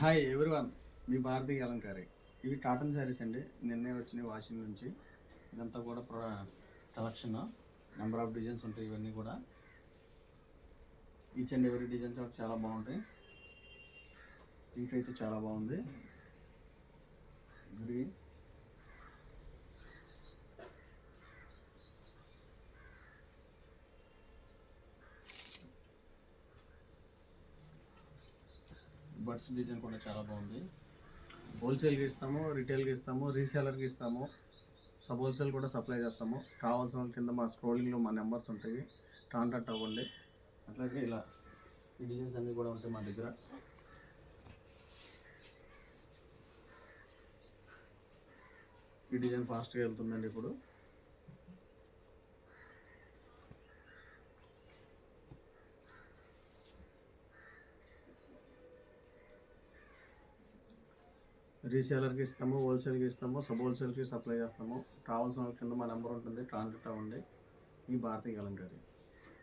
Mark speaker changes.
Speaker 1: Hi everyone, మీ భారతీ అలంకారి. ఇవి cotton saris అండి. నిన్నే వచ్చినాయి వాషింగ్ నుంచి. ఇదంతా కూడా కలెక్షన్, నెంబర్ ఆఫ్ డిజైన్స్ ఉంటాయి. ఇవన్నీ కూడా ఈచ్ అండ్ ఎవరీ డిజైన్స్ చాలా బాగుంటాయి. పింక్ అయితే చాలా బాగుంది. గ్రీన్, బర్డ్స్ డిజైన్ కూడా చాలా బాగుంది. హోల్సేల్కి ఇస్తాము, రిటైల్కి ఇస్తాము, రీసేలర్కి ఇస్తాము, సబ్ హోల్సేల్ కూడా సప్లై చేస్తాము. కావాల్సిన వాళ్ళ కింద మా స్క్రోలింగ్లో మా నెంబర్స్ ఉంటాయి, కాంటాక్ట్ అవ్వండి. అట్లాగే ఇలా ఈ డిజైన్స్ అన్నీ కూడా ఉంటాయి మా దగ్గర. ఈ డిజైన్ ఫాస్ట్గా వెళ్తుందండి ఇప్పుడు. రీసేలర్కి ఇస్తాము, హోల్సేల్కి ఇస్తాము, సబ్ హోల్సేల్కి సప్లై చేస్తాము. కావాల్సిన వాళ్ళ కింద మా నెంబర్ ఉంటుంది, కాంటాక్ట్ అవ్వండి. మీ భారతీ అలంకారి.